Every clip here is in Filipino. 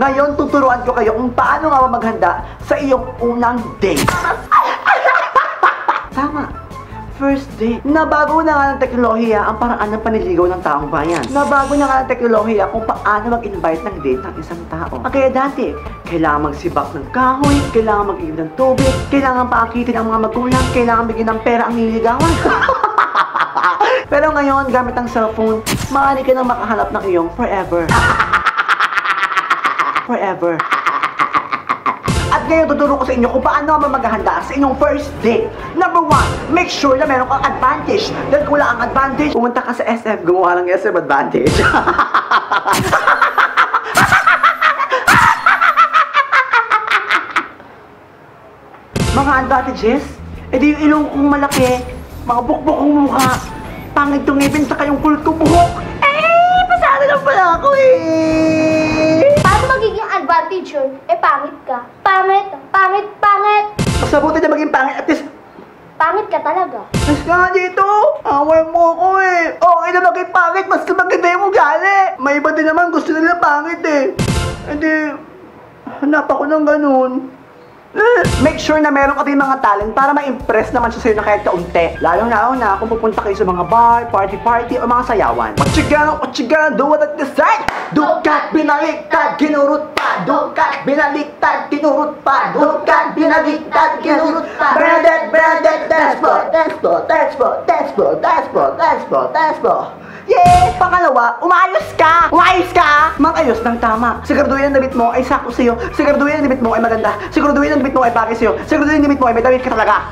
Ngayon, tuturuan ko kayo kung paano nga maghanda sa iyong unang date. Tama. First date. Nabago na nga ng teknolohiya ang paraan ng panliligaw ng taong bayan. Nabago na nga ng teknolohiya kung paano mag-invite ng date ng isang tao. Kaya dati, kailangan magsibak ng kahoy, kailangan mag-inom ng tubig, kailangan paakitin ang mga magulang, kailangan bigyan ng pera ang nililigawan. Pero ngayon, gamit ang cellphone, maaari ka nang makahanap ng iyong forever. Forever. At ngayon, tuturo ko sa inyo kung paano maghahanda sa inyong first date. Number 1, make sure na meron kang advantage. Dahil kung wala ang advantage, pumunta ka sa SM, gumawa ng SM advantage. Mga advantages, edi yung ilong kong malaki, mga bukbok kong mukha, pangit tong ngipin sa kayong kulot kong buhok. Pasado lang pala ako Paano magiging advantage yun? Pangit ka. Pangit. Masabuti na maging pangit, at least, Pangit ka talaga. mas ka nga dito! Away mo ako Okay na maging pangit, mas maganda yung ugali! May iba din naman gusto nila pangit Hindi, hanap ako ng ganun. Make sure na meron ka din mga talent para ma-impress naman siya sa'yo na kahit kaunti. Lalo na kung pupunta kayo sa mga bar, party, o mga sayawan. What you gonna do what I decide? Dukat, binaliktad, kinurot pa. Dukat, binaliktad, kinurot pa. Dukat, binaliktad, kinurot pa. Bernadette, despo. Yeah! Pangalawa, umayos ka! Mag-ayos ng tama. Siguraduhin ang damit mo ay sakto sa'yo. Siguraduhin ang damit mo ay maganda. Siguraduhin ang damit mo ay bagay sa'yo. Siguraduhin ang damit mo ay may damit ka talaga.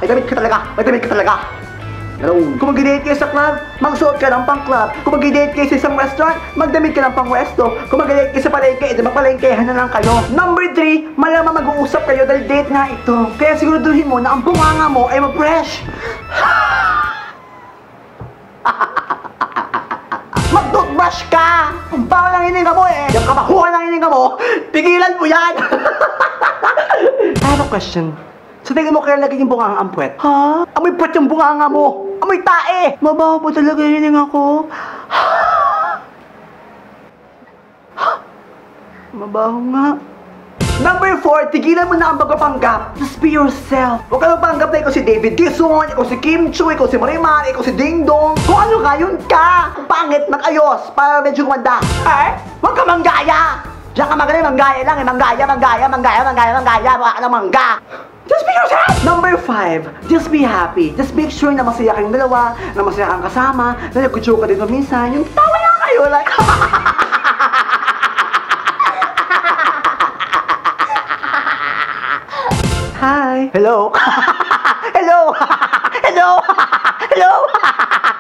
Kung mag-date kayo sa club, magsuot ka ng pang-club. Kung mag-date kayo sa isang restaurant, magdamit ka ng pang-resto. Kung mag-date kayo sa palengke, magpalengkehan na lang kayo. Number 3, malamang mag-uusap kayo dahil date nga ito. Kaya siguraduhin mo na ang bunganga mo ay mag-fresh. Mag-toothbrush ka! Ang bawa ng hininga mo Yung kabahuan ng hininga mo, tigilan mo yan! I have a question. Sa tingin mo kaya naging bunganga ang puwet? Ha? Amoy puwet yung bunganga mo! Amoy tae! Mabaho po talaga yung hininga ko. Mabaho nga. Number 4, tigilan mo na ang pagpapanggap. Just be yourself. Huwag ka panggap na ikaw si David Gison, ikaw si Kim Chu, ikaw si Marimar, ikaw si Ding Dong. Kung ano ka, yun ka. Kung pangit, mag-ayos para medyo kumanda. Huwag ka manggaya. Diyan ka magaling, manggaya lang manggaya. Baka ka na mangga. Just be yourself! Number 5, just be happy. Just make sure na masaya kayong dalawa, na masaya kang kasama, na nag-joke ka dito minsan. Yung tawa lang kayo, like... Hi. Hello. Hello.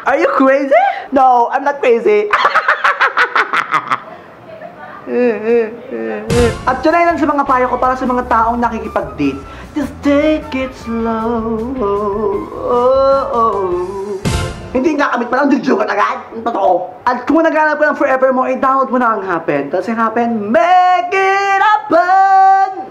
Are you crazy? No, I'm not crazy. At yun ay lang sa mga payo ko para sa mga taong nakikipag-date. Just take it slow. Hindi nga kamit pa lang, joke agad. Totoo. At kung naghanap ka ng forever mo, download mo na ang Happen. Tapos yung Happen, make it happen!